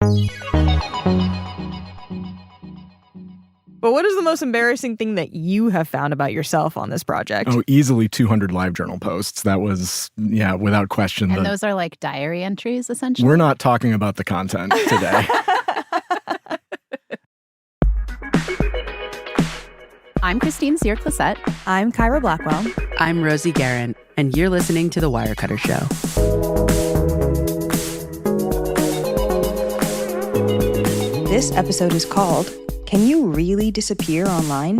But what is the most embarrassing thing that you have found about yourself on this project? Oh, easily 200 LiveJournal posts. That was, without question. And those are like diary entries, essentially? We're not talking about the content today. I'm Christine Sear-Clisette. I'm Kyra Blackwell. I'm Rosie Garrett, and you're listening to The Wirecutter Show. This episode is called, Can You Really Disappear Online?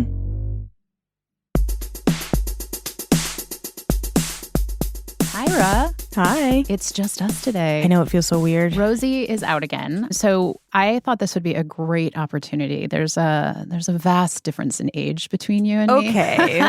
Kyra. Hi. It's just us today. I know, it feels so weird. Rosie is out again. So I thought this would be a great opportunity. There's a vast difference in age between you and me. Okay.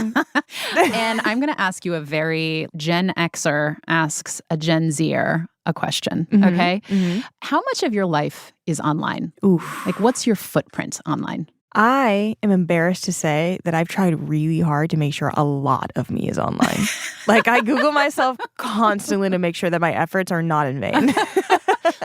And I'm going to ask you a very Gen Xer asks a Gen Zer a question, okay? Mm-hmm. How much of your life is online? Oof. Like, what's your footprint online? I am embarrassed to say that I've tried really hard to make sure a lot of me is online. Like, I Google myself constantly to make sure that my efforts are not in vain.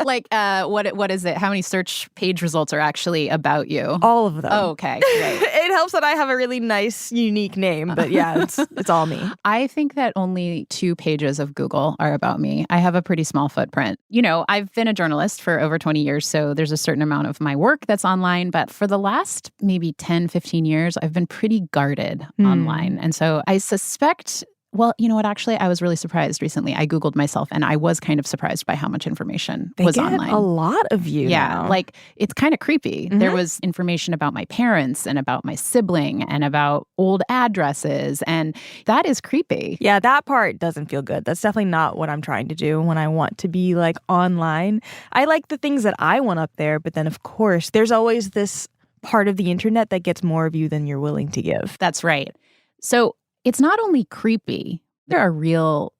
Like, what is it? How many search page results are actually about you? All of them. Oh, okay, great. It helps that I have a really nice, unique name, but yeah, it's all me. I think that only 2 pages of Google are about me. I have a pretty small footprint. You know, I've been a journalist for over 20 years, so there's a certain amount of my work that's online. But for the last maybe 10, 15 years, I've been pretty guarded online. And so I suspect... Well, you know what? Actually, I was really surprised recently. I Googled myself, and I was kind of surprised by how much information was online. A lot of you. Yeah, now. like it's kind of creepy. There was information about my parents and about my sibling and about old addresses, and that is creepy. Yeah, that part doesn't feel good. That's definitely not what I'm trying to do when I want to be like online. I like the things that I want up there, but then of course, there's always this part of the internet that gets more of you than you're willing to give. That's right. So it's not only creepy, there are real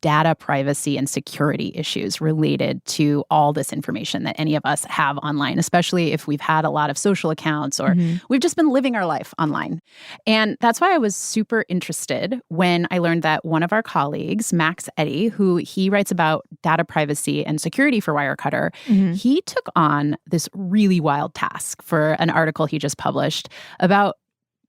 data privacy and security issues related to all this information that any of us have online, especially if we've had a lot of social accounts or we've just been living our life online. And that's why I was super interested when I learned that one of our colleagues, Max Eddy, who he writes about data privacy and security for Wirecutter, he took on this really wild task for an article he just published about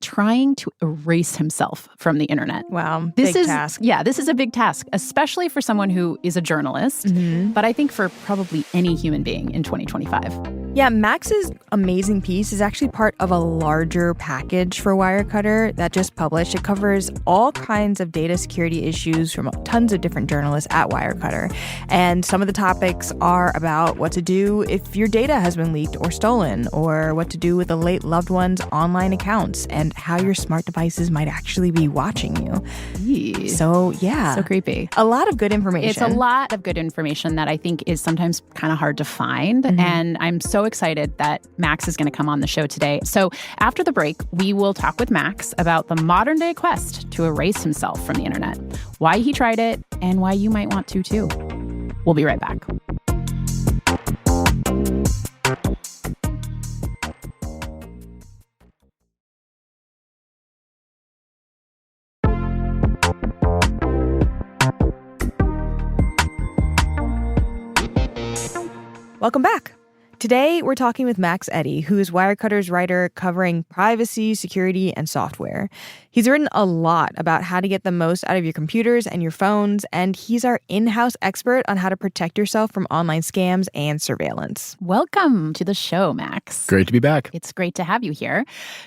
trying to erase himself from the internet. Wow, big task. Yeah, this is a big task, especially for someone who is a journalist, but I think for probably any human being in 2025. Yeah, Max's amazing piece is actually part of a larger package for Wirecutter that just published. It covers all kinds of data security issues from tons of different journalists at Wirecutter. And some of the topics are about what to do if your data has been leaked or stolen, or what to do with a late loved one's online accounts, and how your smart devices might actually be watching you. Yee. So, yeah. So creepy. A lot of good information. It's a lot of good information that I think is sometimes kind of hard to find. And I'm so excited that Max is going to come on the show today. So after the break, we will talk with Max about the modern day quest to erase himself from the internet, why he tried it, and why you might want to too. We'll be right back. Welcome back. Today, we're talking with Max Eddy, who is Wirecutter's writer covering privacy, security, and software. He's written a lot about how to get the most out of your computers and your phones, and he's our in-house expert on how to protect yourself from online scams and surveillance. Welcome to the show, Max. Great to be back. It's great to have you here.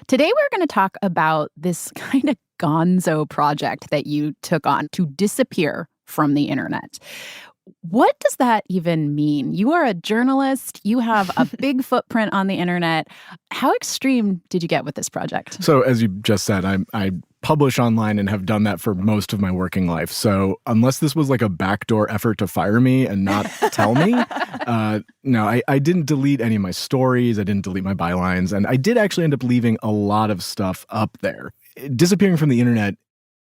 Today, we're going to talk about this kind of gonzo project that you took on to disappear from the internet. What does that even mean? You are a journalist. You have a big footprint on the internet. How extreme did you get with this project? So as you just said, I publish online and have done that for most of my working life. So unless this was like a backdoor effort to fire me and not tell me, no, I didn't delete any of my stories. I didn't delete my bylines. And I did actually end up leaving a lot of stuff up there. Disappearing from the internet,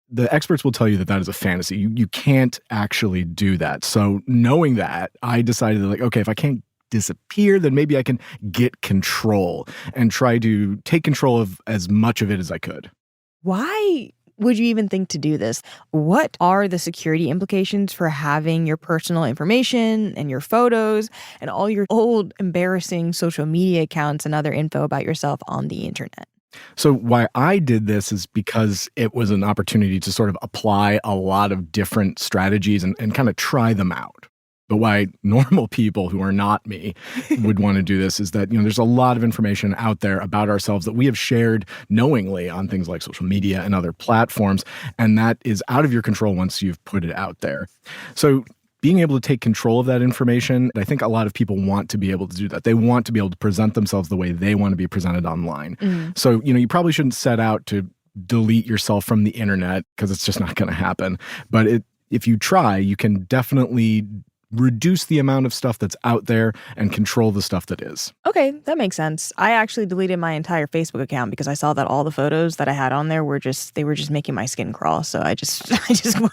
the experts will tell you that that is a fantasy. You can't actually do that. So knowing that, I decided that, like, okay, if I can't disappear, then maybe I can get control and try to take control of as much of it as I could. Why would you even think to do this? What are the security implications for having your personal information and your photos and all your old embarrassing social media accounts and other info about yourself on the internet? So why I did this is because it was an opportunity to sort of apply a lot of different strategies and kind of try them out. But why normal people who are not me would want to do this is that, there's a lot of information out there about ourselves that we have shared knowingly on things like social media and other platforms. And that is out of your control once you've put it out there. So being able to take control of that information, I think a lot of people want to be able to do that. They want to be able to present themselves the way they want to be presented online. So, you probably shouldn't set out to delete yourself from the internet because it's just not going to happen. But if you try, you can definitely reduce the amount of stuff that's out there and control the stuff that is. Okay, that makes sense. I actually deleted my entire Facebook account because I saw that all the photos that I had on there were just making my skin crawl. So I just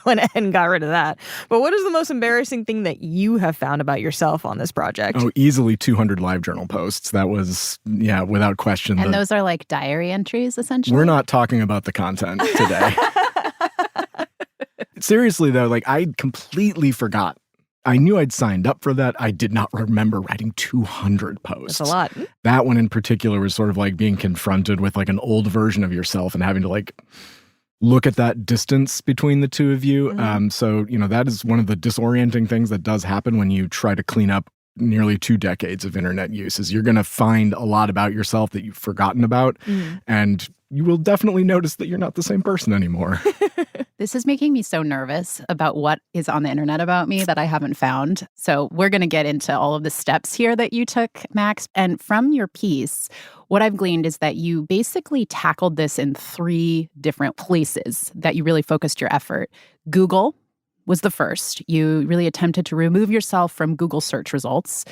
went ahead and got rid of that. But what is the most embarrassing thing that you have found about yourself on this project? Oh, easily 200 live journal posts. That was, without question. And those are like diary entries, essentially? We're not talking about the content today. Seriously, though, I completely forgot. I knew I'd signed up for that. I did not remember writing 200 posts. That's a lot. That one in particular was sort of like being confronted with an old version of yourself and having to look at that distance between the two of you. So, that is one of the disorienting things that does happen when you try to clean up nearly 2 decades of internet use is you're going to find a lot about yourself that you've forgotten about. And you will definitely notice that you're not the same person anymore. This is making me so nervous about what is on the internet about me that I haven't found. So we're going to get into all of the steps here that you took, Max. And from your piece, what I've gleaned is that you basically tackled this in 3 different places that you really focused your effort. Google was the first. You really attempted to remove yourself from Google search results.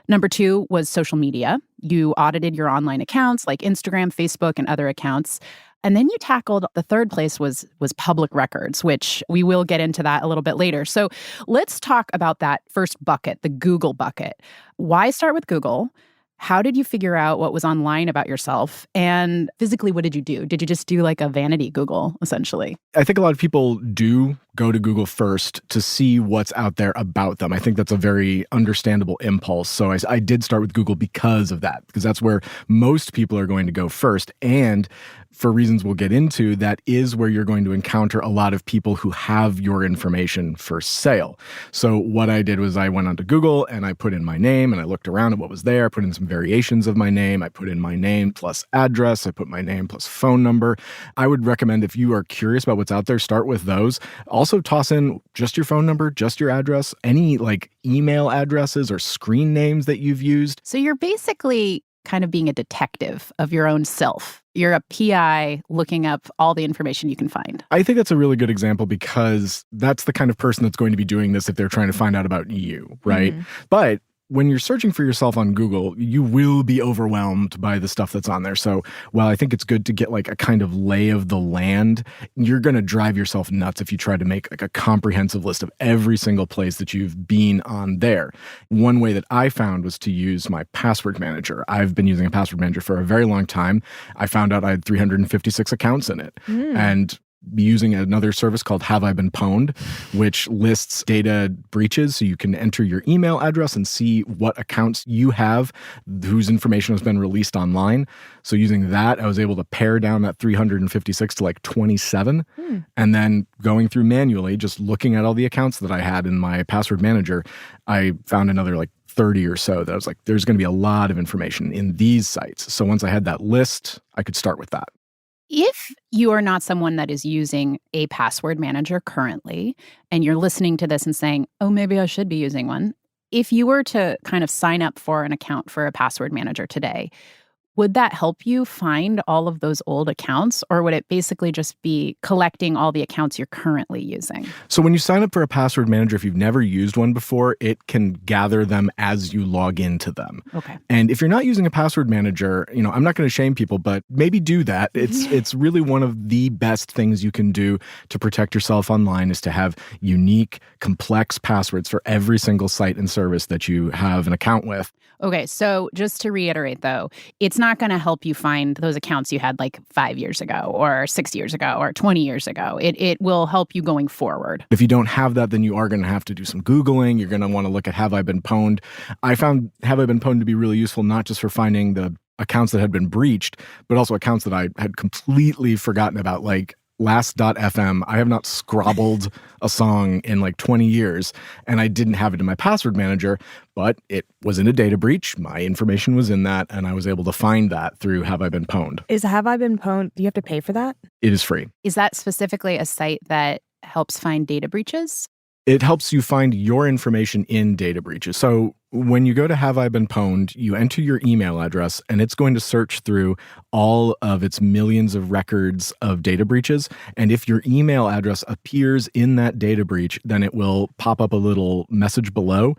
Number 2 was social media. You audited your online accounts like Instagram, Facebook, and other accounts. And then you tackled the 3rd place was public records, which we will get into that a little bit later. So let's talk about that first bucket, the Google bucket. Why start with Google? How did you figure out what was online about yourself? And physically, what did you do? Did you just do a vanity Google, essentially? I think a lot of people do go to Google first to see what's out there about them. I think that's a very understandable impulse. So I did start with Google because of that, because that's where most people are going to go first. And for reasons we'll get into, that is where you're going to encounter a lot of people who have your information for sale. So what I did was I went onto Google and I put in my name and I looked around at what was there. I put in some variations of my name. I put in my name plus address. I put my name plus phone number. I would recommend if you are curious about what's out there, start with those. Also toss in just your phone number, just your address, any email addresses or screen names that you've used. So you're basically kind of being a detective of your own self. You're a PI looking up all the information you can find. I think that's a really good example because that's the kind of person that's going to be doing this if they're trying to find out about you, right? But when you're searching for yourself on Google, you will be overwhelmed by the stuff that's on there. So while I think it's good to get a kind of lay of the land, you're going to drive yourself nuts if you try to make a comprehensive list of every single place that you've been on there. One way that I found was to use my password manager. I've been using a password manager for a very long time. I found out I had 356 accounts in it. And using another service called Have I Been Pwned, which lists data breaches. So you can enter your email address and see what accounts you have whose information has been released online. So using that, I was able to pare down that 356 to 27. And then going through manually, just looking at all the accounts that I had in my password manager, I found another 30 or so that I was there's going to be a lot of information in these sites. So once I had that list, I could start with that. If you are not someone that is using a password manager currently, and you're listening to this and saying, oh, maybe I should be using one, if you were to kind of sign up for an account for a password manager today, would that help you find all of those old accounts, or would it basically just be collecting all the accounts you're currently using? So when you sign up for a password manager, if you've never used one before, it can gather them as you log into them. Okay. And if you're not using a password manager, I'm not going to shame people, but maybe do that. It's really one of the best things you can do to protect yourself online is to have unique, complex passwords for every single site and service that you have an account with. Okay, so just to reiterate, though, it's not not going to help you find those accounts you had like 5 years ago or 6 years ago or 20 years ago. It will help you going forward. If you don't have that, then you are going to have to do some Googling. You're going to want to look at Have I Been Pwned? I found Have I Been Pwned to be really useful, not just for finding the accounts that had been breached, but also accounts that I had completely forgotten about, like Last.fm. I have not scrabbled a song in like 20 years, and I didn't have it in my password manager, but it was in a data breach. My information was in that, and I was able to find that through Have I Been Pwned. Is Have I Been Pwned, do you have to pay for that? It is free. Is that specifically a site that helps find data breaches? It helps you find your information in data breaches. So when you go to Have I Been Pwned, you enter your email address, and it's going to search through all of its millions of records of data breaches. And if your email address appears in that data breach, then it will pop up a little message below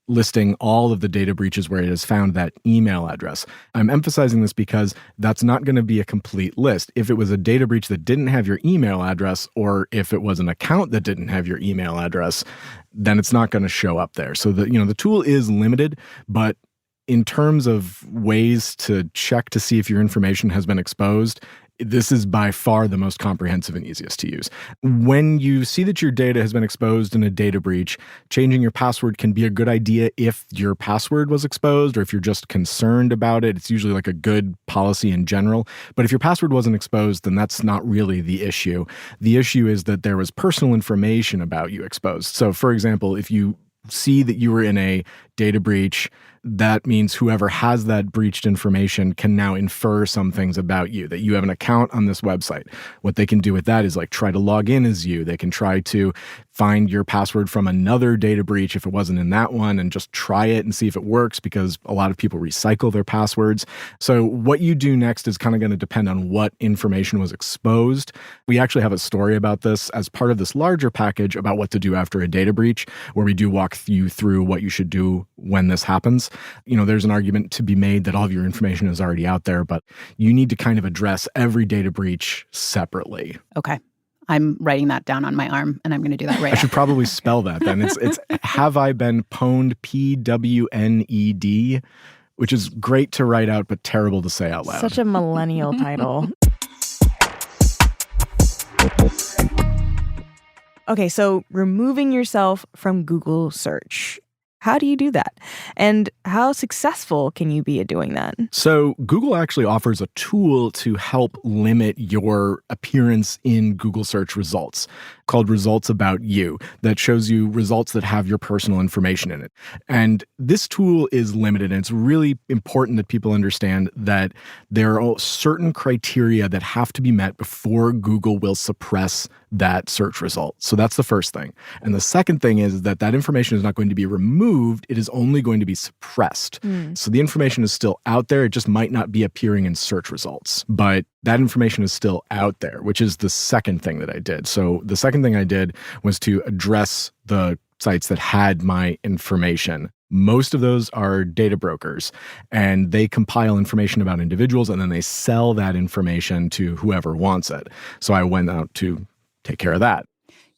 listing all of the data breaches where it has found that email address. I'm emphasizing this because that's not going to be a complete list. If it was a data breach that didn't have your email address, or if it was an account that didn't have your email address, then it's not going to show up there. So the tool is limited, but in terms of ways to check to see if your information has been exposed, this is by far the most comprehensive and easiest to use. When you see that your data has been exposed in a data breach, changing your password can be a good idea if your password was exposed or if you're just concerned about it. It's usually like a good policy in general. But if your password wasn't exposed, then that's not really the issue. The issue is that there was personal information about you exposed. So, for example, if you see that you were in a data breach, that means whoever has that breached information can now infer some things about you, that you have an account on this website. What they can do with that is like try to log in as you. They can try to find your password from another data breach if it wasn't in that one and just try it and see if it works, because a lot of people recycle their passwords. So what you do next is kind of going to depend on what information was exposed. We actually have a story about this as part of this larger package about what to do after a data breach, where we do walk you through what you should do when this happens. There's an argument to be made that all of your information is already out there, but you need to kind of address every data breach separately. Okay. I'm writing that down on my arm, and I'm going to do that right I should probably spell that then. It's Have I Been Pwned, PWNED, which is great to write out, but terrible to say out loud. Such a millennial title. Okay, so removing yourself from Google search. How do you do that? And how successful can you be at doing that? So Google actually offers a tool to help limit your appearance in Google search results called Results About You that shows you results that have your personal information in it. And this tool is limited, and it's really important that people understand that there are certain criteria that have to be met before Google will suppress that search result. So that's the first thing. And the second thing is that information is not going to be removed. It is only going to be suppressed. So the information is still out there. It just might not be appearing in search results. But that information is still out there, which is the second thing that I did. So the second thing I did was to address the sites that had my information. Most of those are data brokers, and they compile information about individuals, and then they sell that information to whoever wants it. So I went out to take care of that.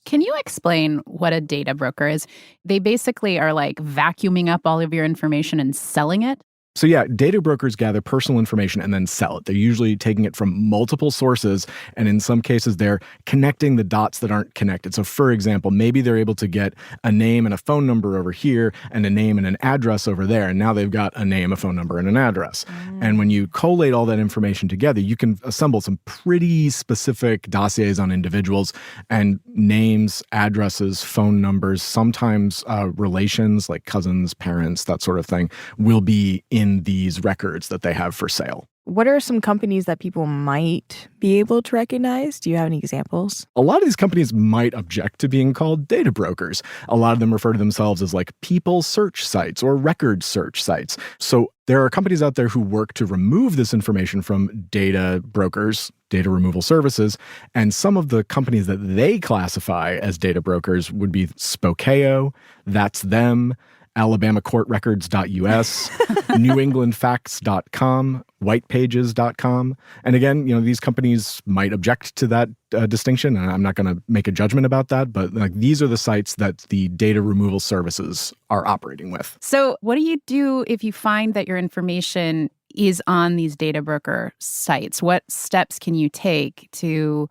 Can you explain what a data broker is? They basically are like vacuuming up all of your information and selling it? So yeah, data brokers gather personal information and then sell it. They're usually taking it from multiple sources, and in some cases, they're connecting the dots that aren't connected. So for example, maybe they're able to get a name and a phone number over here and a name and an address over there, and now they've got a name, a phone number, and an address. And when you collate all that information together, you can assemble some pretty specific dossiers on individuals, and names, addresses, phone numbers, sometimes relations like cousins, parents, that sort of thing, will be in these records that they have for sale. What are some companies that people might be able to recognize? Do you have any examples? A lot of these companies might object to being called data brokers. A lot of them refer to themselves as like people search sites or record search sites. So there are companies out there who work to remove this information from data brokers, data removal services, and some of the companies that they classify as data brokers would be Spokeo, That's Them, AlabamaCourtRecords.us, NewEnglandFacts.com, WhitePages.com. And again, these companies might object to that distinction, and I'm not going to make a judgment about that, but these are the sites that the data removal services are operating with. So what do you do if you find that your information is on these data broker sites, what steps can you take to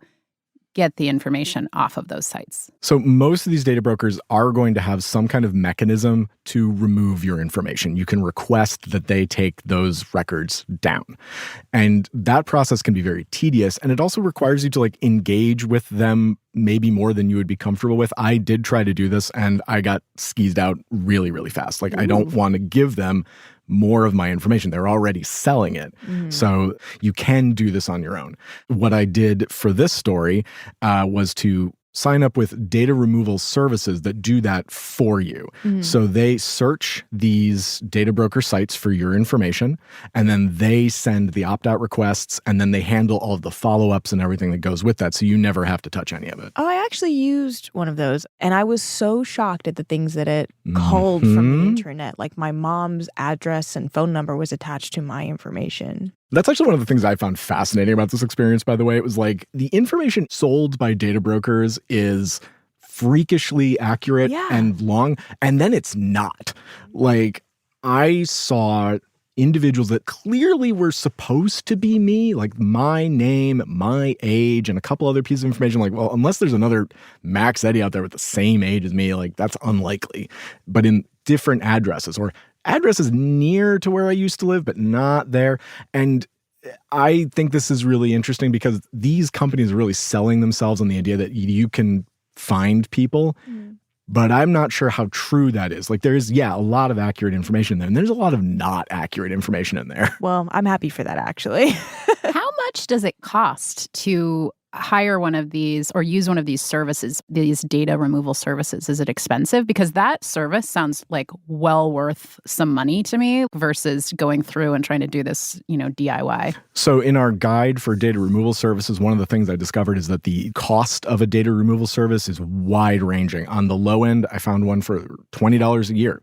get the information off of those sites? So most of these data brokers are going to have some kind of mechanism to remove your information. You can request that they take those records down. And that process can be very tedious. And it also requires you to engage with them maybe more than you would be comfortable with. I did try to do this and I got skeezed out really, really fast. I don't want to give them more of my information. They're already selling it. So you can do this on your own. What I did for this story was to sign up with data removal services that do that for you. So they search these data broker sites for your information, and then they send the opt-out requests, and then they handle all of the follow-ups and everything that goes with that, so you never have to touch any of it. Oh, I actually used one of those, and I was so shocked at the things that it culled from the internet. Like my mom's address and phone number was attached to my information. That's actually one of the things I found fascinating about this experience, by the way. It was the information sold by data brokers is freakishly accurate and long, and then it's not. I saw individuals that clearly were supposed to be me, my name, my age, and a couple other pieces of information. Well, unless there's another Max Eddy out there with the same age as me, that's unlikely. But in different addresses or addresses near to where I used to live, but not there. And I think this is really interesting because these companies are really selling themselves on the idea that you can find people. But I'm not sure how true that is. There's, a lot of accurate information there, and there's a lot of not accurate information in there. Well, I'm happy for that, actually. How much does it cost to hire one of these or use one of these services, these data removal services? Is it expensive? Because that service sounds well worth some money to me versus going through and trying to do this, DIY. So in our guide for data removal services, one of the things I discovered is that the cost of a data removal service is wide ranging. On the low end, I found one for $20 a year.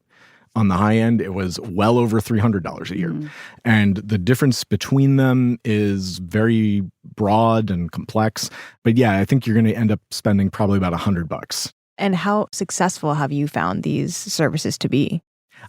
On the high end, it was well over $300 a year. And the difference between them is very broad and complex. But I think you're going to end up spending probably about $100. And how successful have you found these services to be?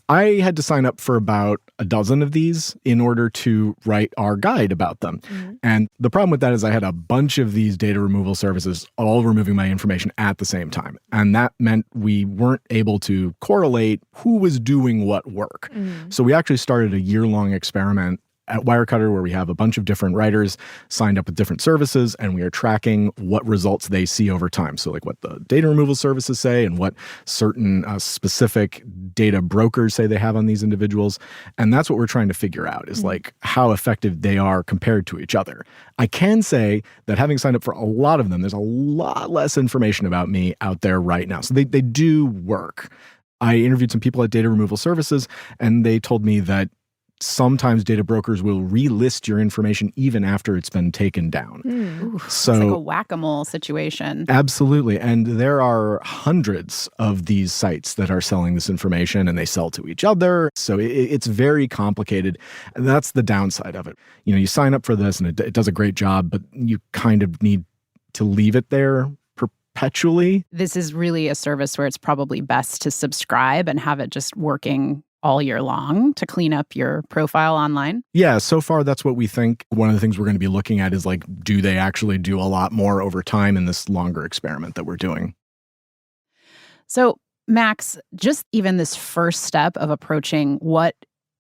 I had to sign up for about a dozen of these in order to write our guide about them. And the problem with that is I had a bunch of these data removal services all removing my information at the same time. And that meant we weren't able to correlate who was doing what work. So we actually started a year-long experiment at Wirecutter where we have a bunch of different writers signed up with different services, and we are tracking what results they see over time. So what the data removal services say and what certain specific data brokers say they have on these individuals. And that's what we're trying to figure out is how effective they are compared to each other. I can say that having signed up for a lot of them, there's a lot less information about me out there right now. So they do work. I interviewed some people at data removal services, and they told me that sometimes data brokers will relist your information even after it's been taken down. So it's like a whack-a-mole situation. Absolutely. And there are hundreds of these sites that are selling this information, and they sell to each other. So it's very complicated. And that's the downside of it. You sign up for this and it does a great job, but you kind of need to leave it there perpetually. This is really a service where it's probably best to subscribe and have it just working all year long to clean up your profile online? Yeah, so far that's what we think. One of the things we're going to be looking at is do they actually do a lot more over time in this longer experiment that we're doing? So, Max, just even this first step of approaching what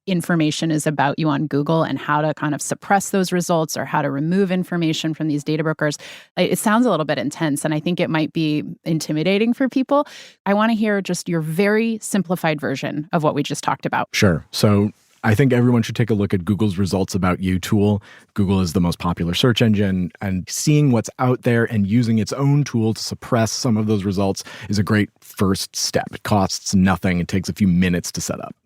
information is about you on Google and how to kind of suppress those results or how to remove information from these data brokers, it sounds a little bit intense, and I think it might be intimidating for people. I want to hear just your very simplified version of what we just talked about. Sure. So I think everyone should take a look at Google's Results About You tool. Google is the most popular search engine, and seeing what's out there and using its own tool to suppress some of those results is a great first step. It costs nothing. It takes a few minutes to set up.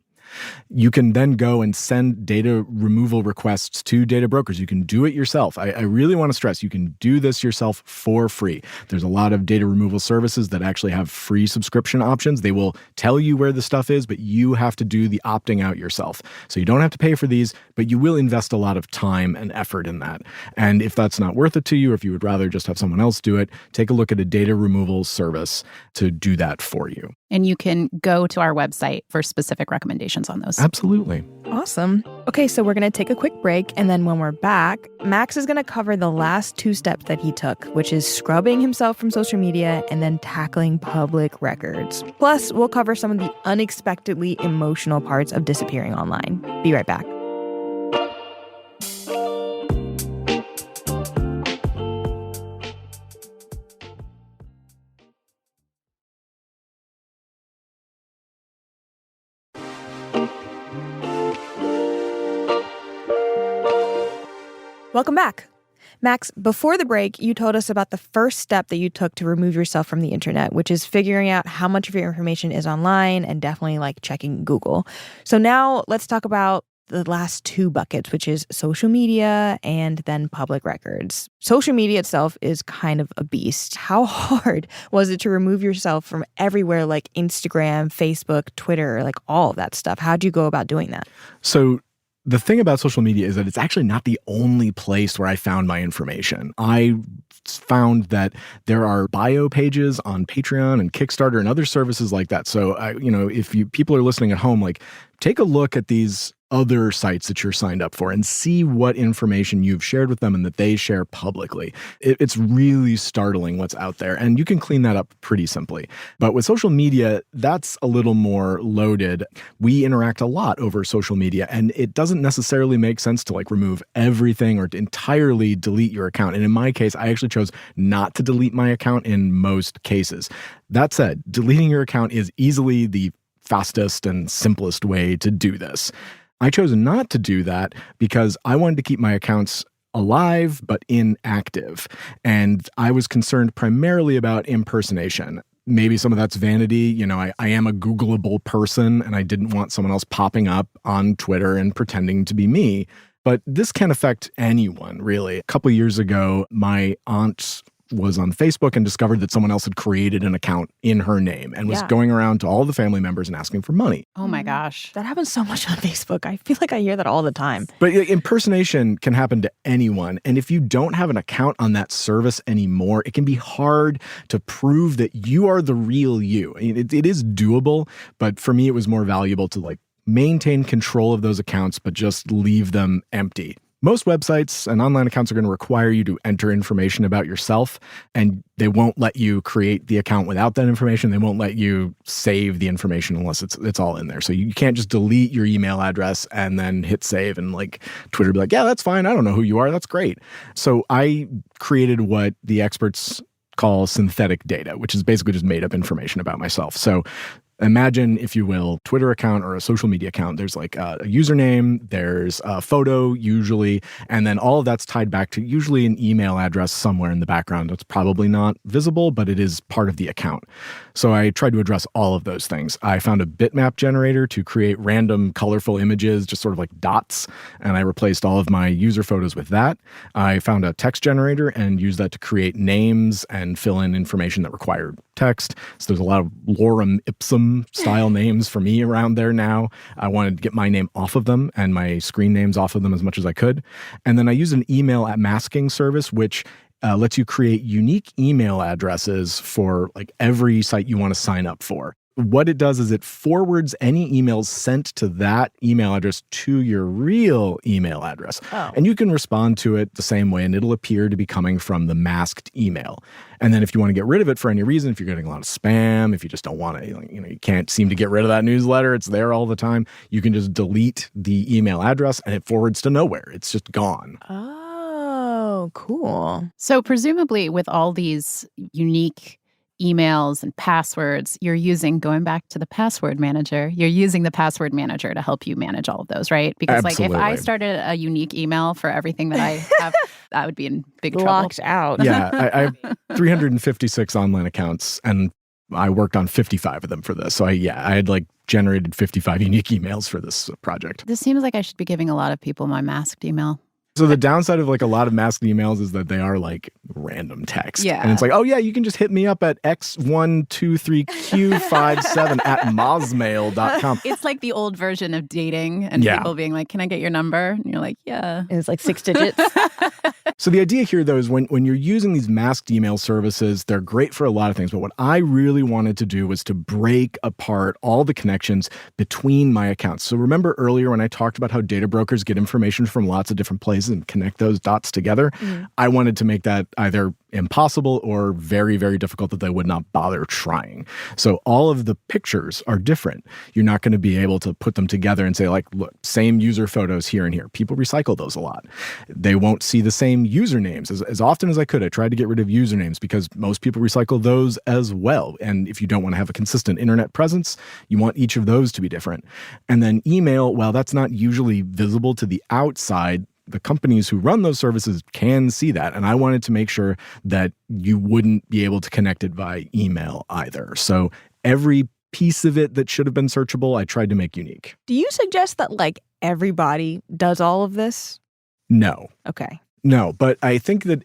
You can then go and send data removal requests to data brokers. You can do it yourself. I really want to stress, you can do this yourself for free. There's a lot of data removal services that actually have free subscription options. They will tell you where the stuff is, but you have to do the opting out yourself. So you don't have to pay for these, but you will invest a lot of time and effort in that. And if that's not worth it to you, or if you would rather just have someone else do it, take a look at a data removal service to do that for you. And you can go to our website for specific recommendations hands on those. Absolutely. Awesome. Okay, so we're going to take a quick break, and then when we're back, Max is going to cover the last 2 steps that he took, which is scrubbing himself from social media and then tackling public records. Plus, we'll cover some of the unexpectedly emotional parts of disappearing online. Be right back. Welcome back. Max, before the break, you told us about the first step that you took to remove yourself from the internet, which is figuring out how much of your information is online and definitely like checking Google. So now let's talk about the last 2 buckets, which is social media and then public records. Social media itself is kind of a beast. How hard was it to remove yourself from everywhere like Instagram, Facebook, Twitter, like all of that stuff? How'd you go about doing that? So the thing about social media is that it's actually not the only place where I found my information. I found that there are bio pages on Patreon and Kickstarter and other services like that. So, if people are listening at home, like take a look at these other sites that you're signed up for and see what information you've shared with them and that they share publicly. It's really startling what's out there, and you can clean that up pretty simply. But with social media, that's a little more loaded. We interact a lot over social media, and it doesn't necessarily make sense to like remove everything or to entirely delete your account. And in my case, I actually chose not to delete my account in most cases. That said, deleting your account is easily the fastest and simplest way to do this. I chose not to do that because I wanted to keep my accounts alive but inactive. And I was concerned primarily about impersonation. Maybe some of that's vanity. I am a Googleable person and I didn't want someone else popping up on Twitter and pretending to be me. But this can affect anyone, really. A couple of years ago, my aunt was on Facebook and discovered that someone else had created an account in her name and was going around to all the family members and asking for money. Oh my gosh. That happens so much on Facebook. I feel like I hear that all the time. But impersonation can happen to anyone. And if you don't have an account on that service anymore, it can be hard to prove that you are the real you. It is doable, but for me, it was more valuable to like maintain control of those accounts, but just leave them empty. Most websites and online accounts are going to require you to enter information about yourself, and they won't let you create the account without that information. They won't let you save the information unless it's all in there. So you can't just delete your email address and then hit save and like Twitter be like, yeah, that's fine. I don't know who you are. That's great. So I created what the experts call synthetic data, which is basically just made up information about myself. So imagine, if you will, Twitter account or a social media account. There's like a username, there's a photo usually, and then all of that's tied back to usually an email address somewhere in the background. That's probably not visible, but it is part of the account. So I tried to address all of those things. I found a bitmap generator to create random colorful images, just sort of like dots, and I replaced all of my user photos with that. I found a text generator and used that to create names and fill in information that required text. So there's a lot of lorem ipsum style names for me around there now. I wanted to get my name off of them and my screen names off of them as much as I could. And then I used an email masking service, which lets you create unique email addresses for like every site you want to sign up for. What it does is it forwards any emails sent to that email address to your real email address. Oh. And you can respond to it the same way, and it'll appear to be coming from the masked email. And then if you want to get rid of it for any reason, if you're getting a lot of spam, if you just don't want to, you can't seem to get rid of that newsletter, it's there all the time, you can just delete the email address and it forwards to nowhere. It's just gone. Oh, cool. So presumably with all these unique emails and passwords, you're using, going back to the password manager, you're using the password manager to help you manage all of those, right? Because Absolutely. Like if I started a unique email for everything that I have, that would be in big trouble. Locked out. Yeah, I have 356 online accounts, and I worked on 55 of them for this. So I had like generated 55 unique emails for this project. This seems like I should be giving a lot of people my masked email. So the downside of like a lot of masked emails is that they are like random text. Yeah. And it's like, oh yeah, you can just hit me up at x123q57 at mozmail.com. It's like the old version of dating and people being like, can I get your number? And you're like, yeah. And it's like 6 digits. So the idea here, though, is when you're using these masked email services, they're great for a lot of things. But what I really wanted to do was to break apart all the connections between my accounts. So remember earlier when I talked about how data brokers get information from lots of different places and connect those dots together? I wanted to make that either impossible or very, very difficult that they would not bother trying. So all of the pictures are different. You're not going to be able to put them together and say, like, look, same user photos here and here. People recycle those a lot. They won't see the same usernames. As often as I could, I tried to get rid of usernames because most people recycle those as well. And if you don't want to have a consistent internet presence, you want each of those to be different. And then email, while that's not usually visible to the outside, the companies who run those services can see that. And I wanted to make sure that you wouldn't be able to connect it by email either. So every piece of it that should have been searchable, I tried to make unique. Do you suggest that like everybody does all of this? No. Okay. No, but I think that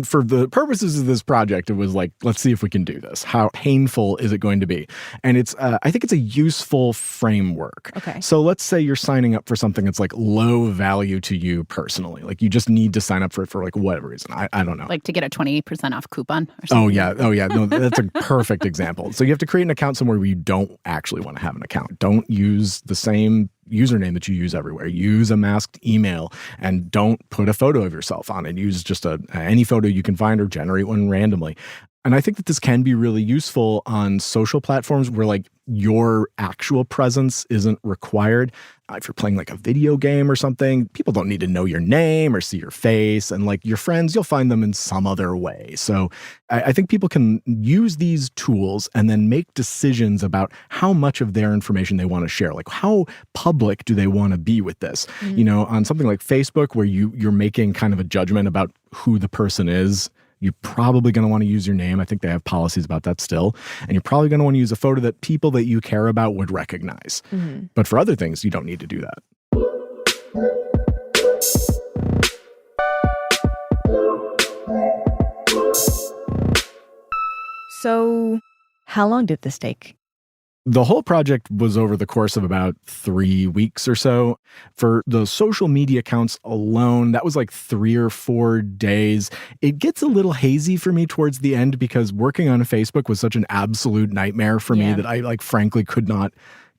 for the purposes of this project, it was like, let's see if we can do this. How painful is it going to be? And I think it's a useful framework. Okay. So let's say you're signing up for something that's like low value to you personally. Like you just need to sign up for it for like whatever reason. I don't know. Like to get a 20% off coupon or something. Oh, yeah. No, that's a perfect example. So you have to create an account somewhere where you don't actually want to have an account. Don't use the same username that you use everywhere. Use a masked email and don't put a photo of yourself on it. Use just any photo you can find or generate one randomly. And I think that this can be really useful on social platforms where like your actual presence isn't required. If you're playing like a video game or something, people don't need to know your name or see your face. And like your friends, you'll find them in some other way. So I think people can use these tools and then make decisions about how much of their information they want to share. Like how public do they want to be with this? You know, on something like Facebook where you're making kind of a judgment about who the person is, you're probably going to want to use your name. I think they have policies about that still. And you're probably going to want to use a photo that people that you care about would recognize. But for other things, you don't need to do that. So how long did this take? The whole project was over the course of about 3 weeks or so. For the social media accounts alone, that was like 3 or 4 days. It gets a little hazy for me towards the end because working on Facebook was such an absolute nightmare for me that I frankly could not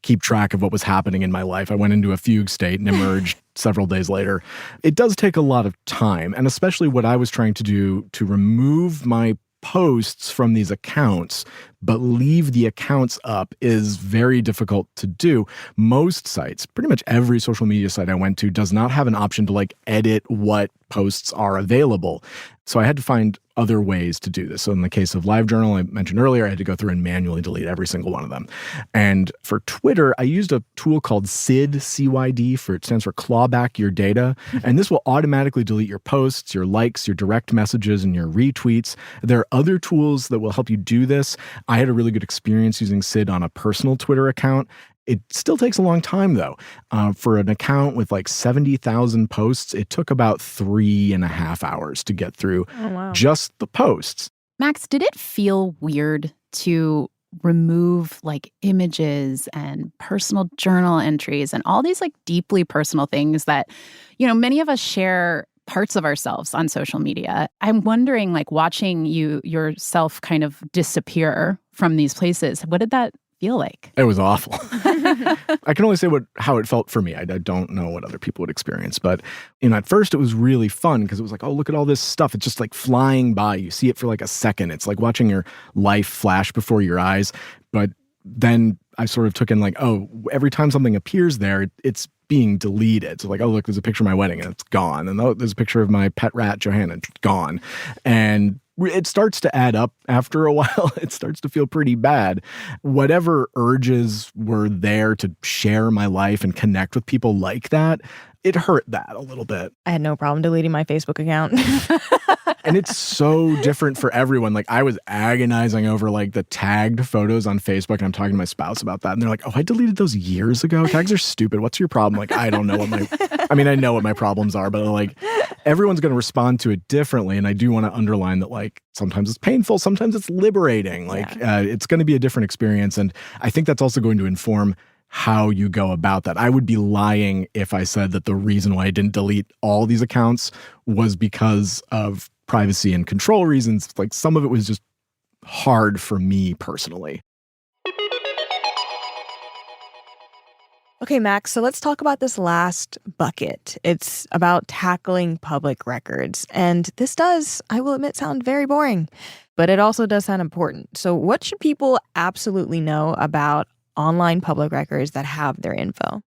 keep track of what was happening in my life. I went into a fugue state and emerged several days later. It does take a lot of time, and especially what I was trying to do to remove my posts from these accounts but leave the accounts up is very difficult to do. Most sites, pretty much every social media site I went to, does not have an option to like edit what posts are available. So I had to find other ways to do this. So in the case of LiveJournal, I mentioned earlier, I had to go through and manually delete every single one of them. And for Twitter, I used a tool called SID, C-Y-D, it stands for Claw Back Your Data. And this will automatically delete your posts, your likes, your direct messages, and your retweets. There are other tools that will help you do this. I had a really good experience using SID on a personal Twitter account. It still takes a long time, though. For an account with like 70,000 posts, it took about 3.5 hours to get through just the posts. Max, did it feel weird to remove like images and personal journal entries and all these like deeply personal things that, you know, many of us share parts of ourselves on social media? I'm wondering, like, watching yourself kind of disappear from these places, what did that feel like? It was awful. I can only say how it felt for me. I don't know what other people would experience. But at first it was really fun because it was like, oh, look at all this stuff. It's just like flying by. You see it for like a second. It's like watching your life flash before your eyes. But then I sort of took in like, oh, every time something appears there, it's being deleted. So like, oh, look, there's a picture of my wedding and it's gone. And oh, there's a picture of my pet rat, Johanna, and it's gone. And it starts to add up after a while. It starts to feel pretty bad. Whatever urges were there to share my life and connect with people like that, it hurt that a little bit. I had no problem deleting my Facebook account. And it's so different for everyone. Like, I was agonizing over like the tagged photos on Facebook, and I'm talking to my spouse about that. And they're like, oh, I deleted those years ago. Tags are stupid. What's your problem? Like, I don't know I know what my problems are, but like everyone's going to respond to it differently. And I do want to underline that, like, sometimes it's painful. Sometimes it's liberating. Like, it's going to be a different experience. And I think that's also going to inform how you go about that. I would be lying if I said that the reason why I didn't delete all these accounts was because of privacy and control reasons. Like, some of it was just hard for me personally. Okay, Max, so let's talk about this last bucket. It's about tackling public records. And this does, I will admit, sound very boring, but it also does sound important. So what should people absolutely know about online public records that have their info?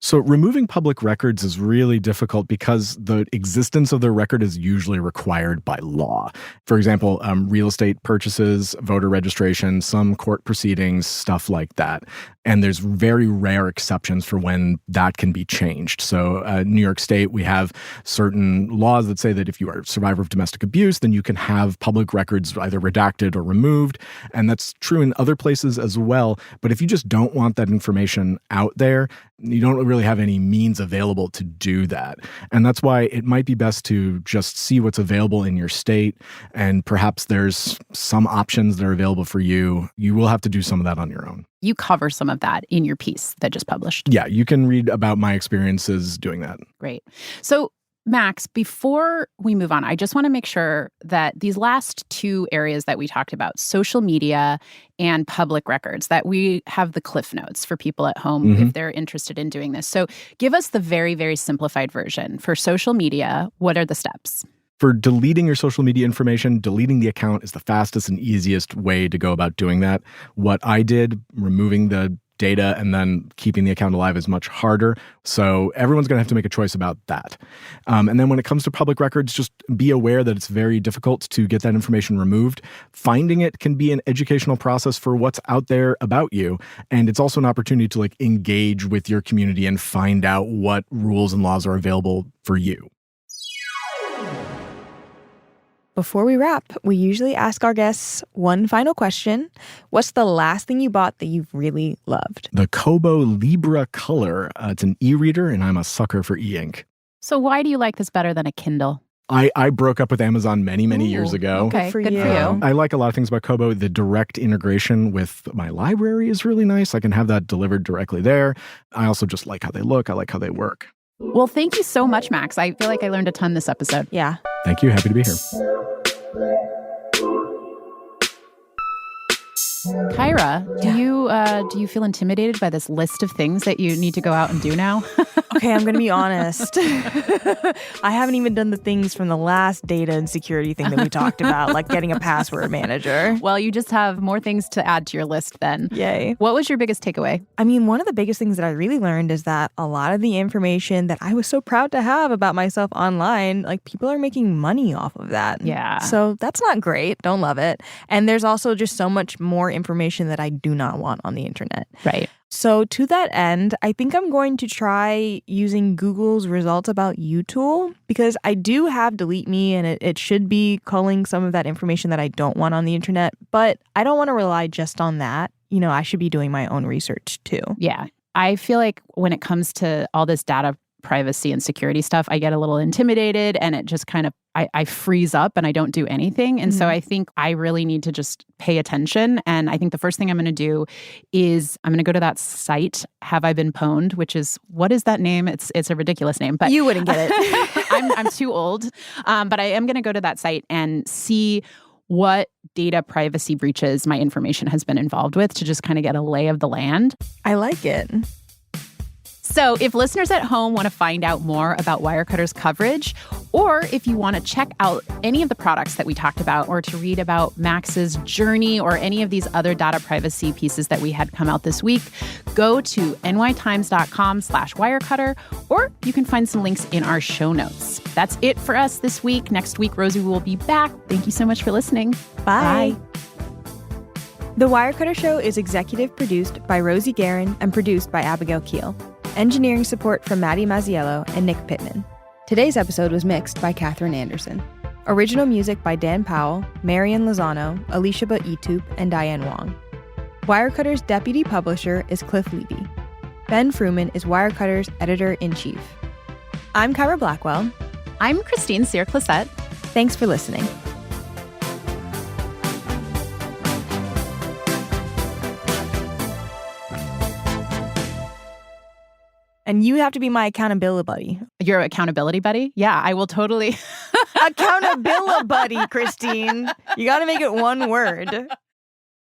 So removing public records is really difficult because the existence of the record is usually required by law. For example, real estate purchases, voter registration, some court proceedings, stuff like that. And there's very rare exceptions for when that can be changed. So New York State, we have certain laws that say that if you are a survivor of domestic abuse, then you can have public records either redacted or removed. And that's true in other places as well. But if you just don't want that information out there, you don't really have any means available to do that. And that's why it might be best to just see what's available in your state. And perhaps there's some options that are available for you. You will have to do some of that on your own. You cover some of that in your piece that just published. Yeah, you can read about my experiences doing that. Great. So, Max, before we move on, I just want to make sure that these last two areas that we talked about, social media and public records, that we have the cliff notes for people at home if they're interested in doing this. So give us the very, very simplified version. For social media, what are the steps? For deleting your social media information, deleting the account is the fastest and easiest way to go about doing that. What I did, removing the data and then keeping the account alive, is much harder. So everyone's going to have to make a choice about that. And then when it comes to public records, just be aware that it's very difficult to get that information removed. Finding it can be an educational process for what's out there about you. And it's also an opportunity to engage with your community and find out what rules and laws are available for you. Before we wrap, we usually ask our guests one final question. What's the last thing you bought that you've really loved? The Kobo Libra Color. It's an e-reader, and I'm a sucker for e-ink. So why do you like this better than a Kindle? I broke up with Amazon many years ago. Okay, good for you. I like a lot of things about Kobo. The direct integration with my library is really nice. I can have that delivered directly there. I also just like how they look. I like how they work. Well, thank you so much, Max. I feel like I learned a ton this episode. Yeah. Thank you. Happy to be here. Kyra, do you feel intimidated by this list of things that you need to go out and do now? Okay, I'm going to be honest. I haven't even done the things from the last data and security thing that we talked about, like getting a password manager. Well, you just have more things to add to your list then. Yay. What was your biggest takeaway? I mean, one of the biggest things that I really learned is that a lot of the information that I was so proud to have about myself online, people are making money off of that. Yeah. So that's not great. Don't love it. And there's also just so much more information that I do not want on the internet. Right. So to that end, I think I'm going to try using Google's results about you tool, because I do have Delete Me and it should be culling some of that information that I don't want on the internet, but I don't want to rely just on that. I should be doing my own research too. Yeah. I feel like when it comes to all this data privacy and security stuff, I get a little intimidated and it just kind of, I freeze up and I don't do anything. And so I think I really need to just pay attention. And I think the first thing I'm going to do is I'm going to go to that site, Have I Been Pwned, which is, what is that name? It's a ridiculous name, but you wouldn't get it. I'm too old. But I am going to go to that site and see what data privacy breaches my information has been involved with, to just kind of get a lay of the land. I like it. So if listeners at home want to find out more about Wirecutter's coverage, or if you want to check out any of the products that we talked about, or to read about Max's journey or any of these other data privacy pieces that we had come out this week, go to nytimes.com/Wirecutter, or you can find some links in our show notes. That's it for us this week. Next week, Rosie will be back. Thank you so much for listening. Bye. The Wirecutter Show is executive produced by Rosie Guerin and produced by Abigail Keel. Engineering support from Maddie Mazziello and Nick Pittman. Today's episode was mixed by Katherine Anderson. Original music by Dan Powell, Marian Lozano, Alicia Etup, and Diane Wong. Wirecutter's deputy publisher is Cliff Levy. Ben Fruman is Wirecutter's editor-in-chief. I'm Kyra Blackwell. I'm Christine Cyr-Clisette. Thanks for listening. And you have to be my accountability buddy. Your accountability buddy? Yeah, I will totally. Accountability buddy, Christine. You got to make it one word.